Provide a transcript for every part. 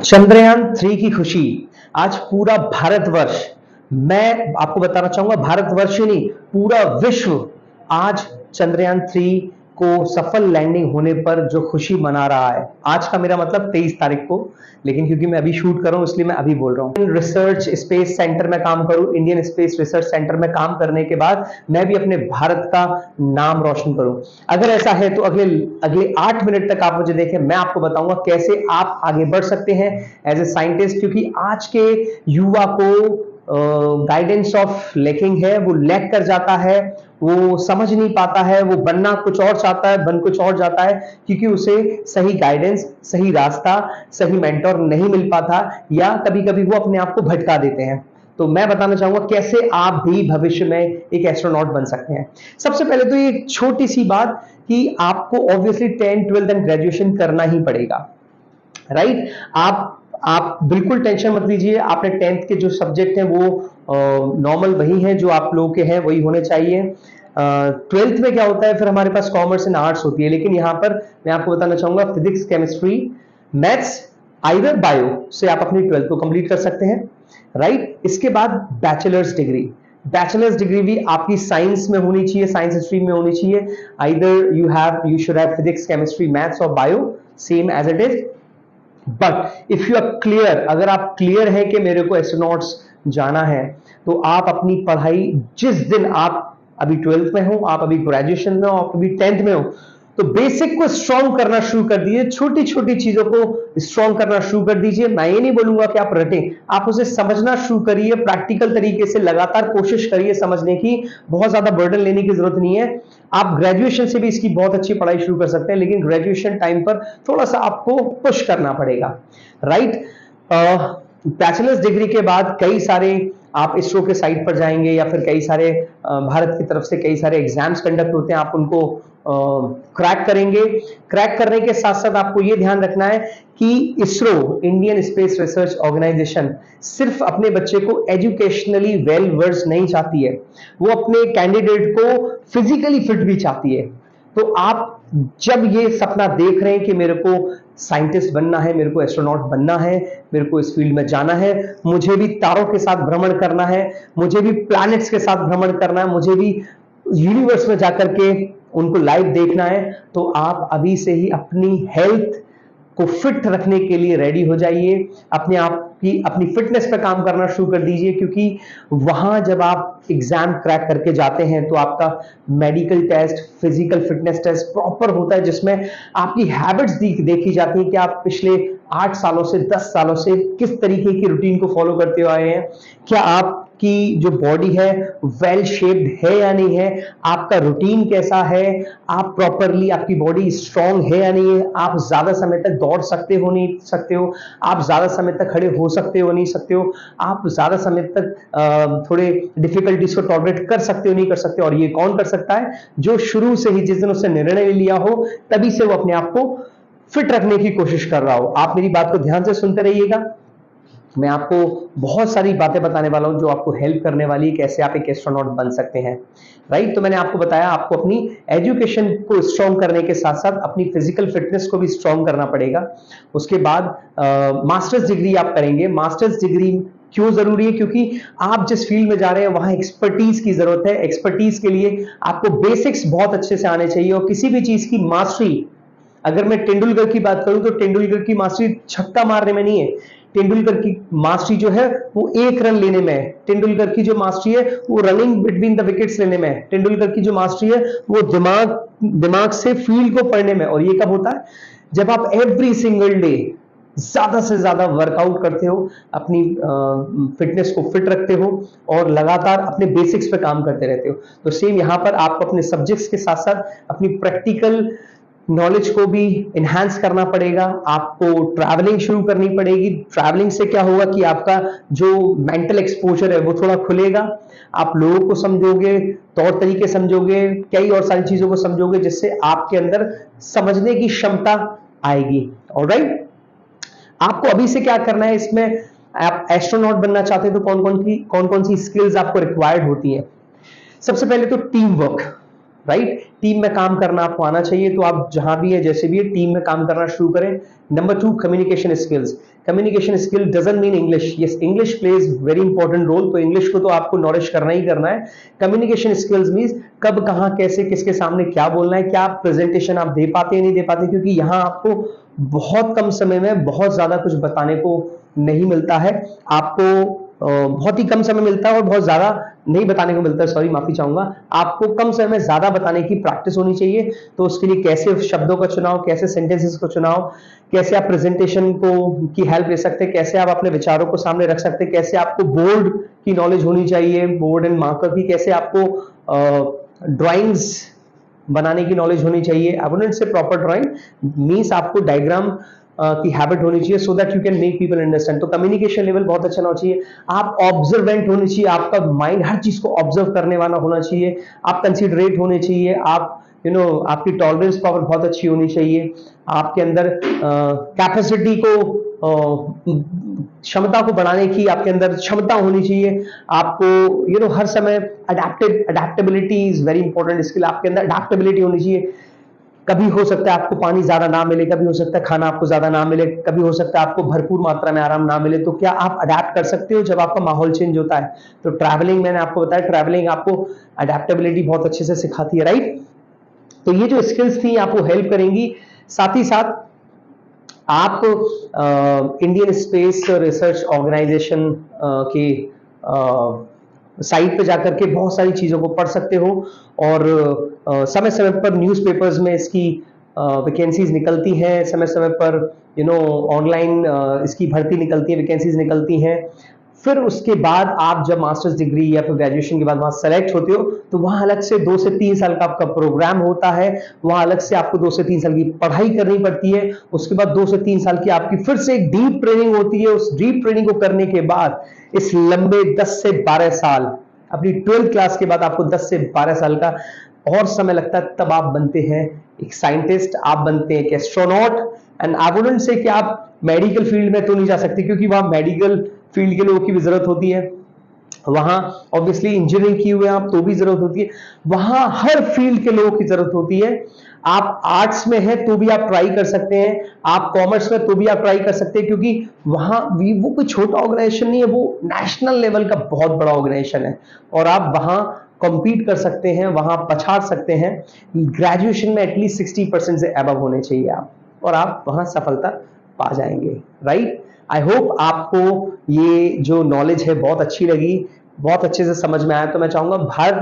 चंद्रयान 3 की खुशी आज पूरा भारतवर्ष, मैं आपको बताना चाहूंगा भारतवर्ष ही नहीं पूरा विश्व आज चंद्रयान 3 को सफल लैंडिंग होने पर जो खुशी मना रहा है। आज का मेरा मतलब 23 तारीख को, लेकिन क्योंकि मैं अभी शूट कर रहा हूं इसलिए मैं अभी बोल रहा हूं। रिसर्च स्पेस सेंटर में काम करूं, इंडियन स्पेस रिसर्च सेंटर में काम करने के बाद मैं भी अपने भारत का नाम रोशन करूं। अगर ऐसा है तो अगले अगले 8 मिनट तक आप मुझे देखें, मैं आपको बताऊंगा कैसे आप आगे बढ़ सकते हैं एज ए साइंटिस्ट, क्योंकि आज के युवा को गाइडेंस ऑफ लैकिंग है, वो लैक कर जाता है, वो समझ नहीं पाता है, वो बनना कुछ और चाहता है, बन कुछ और जाता है, क्योंकि उसे सही गाइडेंस, सही रास्ता, सही मेंटोर नहीं मिल पाता, या कभी कभी वो अपने आप को भटका देते हैं। तो मैं बताना चाहूंगा कैसे आप भी भविष्य में एक एस्ट्रोनॉट बन सकते हैं। सबसे पहले तो ये छोटी सी बात कि आपको obviously 10th 12th and graduation करना ही पड़ेगा, राइट। आप बिल्कुल टेंशन मत लीजिए, आपने 10th के जो सब्जेक्ट हैं वो नॉर्मल वही हैं जो आप लोगों के हैं, वही होने चाहिए। 12th में क्या होता है, फिर हमारे पास कॉमर्स एंड आर्ट्स होती है, लेकिन यहां पर मैं आपको बताना चाहूंगा physics, chemistry, maths, either bio से आप अपनी 12th को कंप्लीट कर सकते हैं, राइट। इसके बाद बैचलर्स डिग्री भी आपकी साइंस में होनी चाहिए, साइंस स्ट्रीम में होनी चाहिए। Either you should have physics, chemistry, maths और bio same as it is. But if you are clear, अगर आप क्लियर है कि मेरे को एस्ट्रोनॉट्स जाना है, तो आप अपनी पढ़ाई, जिस दिन आप अभी 12th में हो, आप अभी ग्रेजुएशन में हो, आप अभी 10th में हो, तो बेसिक को स्ट्रॉन्ग करना शुरू कर दीजिए, छोटी छोटी चीजों को स्ट्रॉन्ग करना शुरू कर दीजिए। मैं ये नहीं बोलूंगा कि आप रटें, आप उसे समझना शुरू करिए, प्रैक्टिकल तरीके से लगातार कोशिश करिए समझने की। बहुत ज्यादा बर्डन लेने की जरूरत नहीं है, आप ग्रेजुएशन से भी इसकी बहुत अच्छी पढ़ाई शुरू कर सकते हैं, लेकिन ग्रेजुएशन टाइम पर थोड़ा सा आपको पुश करना पड़ेगा, राइट। बैचलर्स डिग्री के बाद कई सारे आप इसरो के साइट पर जाएंगे, या फिर कई सारे भारत की तरफ से कई सारे एग्जाम्स कंडक्ट होते हैं, आप उनको क्रैक करेंगे। क्रैक करने के साथ साथ आपको यह ध्यान रखना है कि ISRO, Indian space research organisation, सिर्फ अपने बच्चे को एजुकेशनली वेल वर्स नहीं चाहती है, वो अपने कैंडिडेट को फिजिकली फिट भी चाहती है। तो आप जब ये सपना देख रहे हैं कि मेरे को साइंटिस्ट बनना है, मेरे को एस्ट्रोनॉट बनना है, मेरे को इस फील्ड में जाना है, मुझे भी तारों के साथ भ्रमण करना है, मुझे भी प्लैनेट्स के साथ भ्रमण करना है, मुझे भी यूनिवर्स में जाकर के उनको लाइव देखना है, तो आप अभी से ही अपनी हेल्थ को फिट रखने के लिए रेडी हो जाइए, अपने आप की अपनी फिटनेस पे काम करना शुरू कर दीजिए। क्योंकि वहां जब आप एग्जाम क्रैक करके जाते हैं तो आपका medical test, physical fitness test proper होता है, जिसमें आपकी हैबिट्स देखी जाती है कि आप पिछले 8 सालों से 10 सालों से किस तरीके की रूटीन को फॉलो करते हुए आए हैं, क्या आपकी जो बॉडी है वेल शेप्ड है या नहीं है, आपका रूटीन कैसा है, आप प्रॉपरली, आपकी बॉडी स्ट्रांग है या नहीं है, आप ज्यादा समय तक दौड़ सकते हो नहीं सकते हो, आप ज्यादा समय तक खड़े हो सकते हो नहीं सकते हो, आप ज्यादा समय तक थोड़े डिफिकल्टीज को टॉलरेट कर सकते हो नहीं कर सकते। और ये कौन कर सकता है, जो शुरू से ही, जिस दिन उसने निर्णय लिया हो तभी से वो अपने आप को फिट रखने की कोशिश कर रहा हो। आप मेरी बात को ध्यान से सुनते रहिएगा, मैं आपको बहुत सारी बातें बताने वाला हूं जो आपको हेल्प करने वाली है कैसे आप एक एस्ट्रोनॉट बन सकते हैं, राइट। तो मैंने आपको बताया आपको अपनी एजुकेशन को स्ट्रॉन्ग करने के साथ साथ अपनी फिजिकल फिटनेस को भी स्ट्रॉन्ग करना पड़ेगा। उसके बाद मास्टर्स डिग्री आप करेंगे। मास्टर्स डिग्री क्यों जरूरी है, क्योंकि आप जिस फील्ड में जा रहे हैं वहां एक्सपर्टीज की जरूरत है। एक्सपर्टीज के लिए आपको बेसिक्स बहुत अच्छे से आने चाहिए, और किसी भी चीज की मास्टरी, अगर मैं तेंदुलकर की बात करूं तो तेंदुलकर की मास्टरी छक्का मारने में नहीं है, तेंदुलकर की मास्टरी जो है वो 1 रन लेने में है, तेंदुलकर की जो मास्टरी है वो रनिंग बिटवीन द विकेट्स लेने में है, तेंदुलकर की जो मास्टरी है वो दिमाग से फील्ड को पढ़ने में। और ये कब होता है, जब आप एवरी सिंगल डे ज्यादा से ज्यादा वर्कआउट करते हो, अपनी फिटनेस को फिट रखते हो और लगातार अपने बेसिक्स पे काम करते रहते हो। तो सेम यहां पर आपको अपने सब्जेक्ट्स के साथ साथ अपनी प्रैक्टिकल नॉलेज को भी इनहैंस करना पड़ेगा। आपको ट्रैवलिंग शुरू करनी पड़ेगी। ट्रैवलिंग से क्या होगा कि आपका जो मेंटल एक्सपोजर है वो थोड़ा खुलेगा, आप लोगों को समझोगे, तौर तरीके समझोगे, कई और सारी चीजों को समझोगे, जिससे आपके अंदर समझने की क्षमता आएगी। ऑलराइट, आपको अभी से क्या करना है, इसमें आप एस्ट्रोनॉट बनना चाहते हैं तो कौन कौन सी स्किल्स आपको रिक्वायर्ड होती है। सबसे पहले तो टीम वर्क, राइट। टीम में काम करना आपको आना चाहिए, तो आप जहां भी है जैसे भी है टीम में काम करना शुरू करें। Number 2, communication skills. Communication skill doesn't mean English, yes English plays very important role, तो इंग्लिश को तो आपको नॉलेज करना ही करना है। कम्युनिकेशन स्किल्स मीन्स कब कहां कैसे किसके सामने क्या बोलना है, क्या प्रेजेंटेशन आप दे पाते हैं नहीं दे पाते, क्योंकि यहां आपको बहुत कम समय में बहुत ज्यादा कुछ बताने को नहीं मिलता है। आपको बहुत ही कम समय मिलता है और बहुत ज्यादा नहीं बताने को मिलता है, सॉरी माफी चाहूंगा। आपको कम समय में ज्यादा बताने की प्रैक्टिस होनी चाहिए, तो उसके लिए कैसे शब्दों का चुनाव, कैसे सेंटेंसेस को चुनाव, कैसे आप प्रेजेंटेशन को की हेल्प ले सकते हैं, कैसे आप अपने विचारों को सामने रख सकते हैं, कैसे आपको बोर्ड की नॉलेज होनी चाहिए, बोर्ड एंड मार्कर की, कैसे आपको ड्राइंग्स बनाने की नॉलेज होनी चाहिए। I wouldn't say proper drawing means आपको डायग्राम की हैबिट होनी चाहिए, so that you can make people understand. तो कम्युनिकेशन लेवल बहुत अच्छा होना चाहिए। आप ऑब्जर्वेंट होने चाहिए, आपका माइंड हर चीज को ऑब्जर्व करने वाला होना चाहिए। आप कंसिडरेट होने चाहिए, आप आपकी टॉलरेंस पावर बहुत अच्छी होनी चाहिए। आपके अंदर कैपेसिटी को क्षमता को बढ़ाने की आपके अंदर क्षमता होनी चाहिए। आपको हर समय adaptability is very important skill, आपके अंदर अडेप्टेबिलिटी होनी चाहिए। कभी हो सकता है आपको पानी ज्यादा ना मिले, कभी हो सकता है खाना आपको ज्यादा ना मिले, कभी हो सकता है आपको भरपूर मात्रा में आराम ना मिले, तो क्या आप अडेप्ट कर सकते हो जब आपका माहौल चेंज होता है। तो ट्रैवलिंग, मैंने आपको बताया, ट्रैवलिंग आपको अडेप्टेबिलिटी बहुत अच्छे से सिखाती है, राइट। तो ये जो स्किल्स थी आपको हेल्प करेंगी। साथ ही साथ आप इंडियन स्पेस रिसर्च ऑर्गेनाइजेशन के साइट पे जाकर के बहुत सारी चीजों को पढ़ सकते हो, और समय समय पर न्यूज़पेपर्स में इसकी वैकेंसीज निकलती हैं, समय समय पर ऑनलाइन इसकी भर्ती निकलती है, वैकेंसीज निकलती हैं। फिर उसके बाद आप जब मास्टर्स डिग्री या फिर ग्रेजुएशन के बाद वहां सेलेक्ट होते हो, तो वहां अलग से 2 से 3 साल का आपका प्रोग्राम होता है। वहां अलग से आपको 2 से 3 साल की पढ़ाई करनी पड़ती है। उसके बाद 2 से 3 साल की आपकी फिर से एक डीप ट्रेनिंग होती है। उस डीप ट्रेनिंग को करने के बाद इस लंबे 10 से 12 साल, अपनी 12th क्लास के बाद आपको 10 से 12 साल का और समय लगता है, तब आप बनते हैं एक साइंटिस्ट, आप बनते हैं एक astronaut. And I wouldn't say कि आप मेडिकल फील्ड में तो नहीं जा सकते, क्योंकि वहां मेडिकल फील्ड के लोगों की भी जरूरत होती है, वहां ऑब्वियसली इंजीनियरिंग की हुए आप तो भी जरूरत होती है, वहां हर फील्ड के लोगों की जरूरत होती है। आप आर्ट्स में हैं तो भी आप ट्राई कर सकते हैं, आप कॉमर्स में तो भी आप ट्राई कर सकते हैं, क्योंकि वहां वो कोई छोटा ऑर्गेनाइजेशन नहीं है, वो नेशनल लेवल का बहुत बड़ा ऑर्गेनाइजेशन है, और आप वहां कॉम्पीट कर सकते हैं, वहां पछाड़ सकते हैं। ग्रेजुएशन में एटलीस्ट 60% से अबव होने चाहिए आप, और आप वहां सफलता पा जाएंगे, राइट। आई होप आपको ये जो नॉलेज है बहुत अच्छी लगी, बहुत अच्छे से समझ में आया। तो मैं चाहूंगा भारत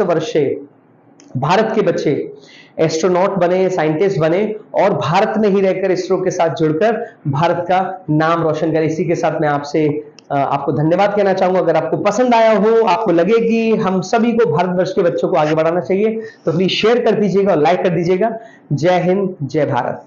के बच्चे एस्ट्रोनॉट बने, साइंटिस्ट बने, और भारत में ही रहकर इसरो के साथ जुड़कर भारत का नाम रोशन करें। इसी के साथ मैं आपको धन्यवाद कहना चाहूंगा। अगर आपको पसंद आया हो, आपको लगे कि हम सभी को भारतवर्ष के बच्चों को आगे बढ़ाना चाहिए, तो प्लीज शेयर कर दीजिएगा और लाइक कर दीजिएगा। जय हिंद, जय भारत।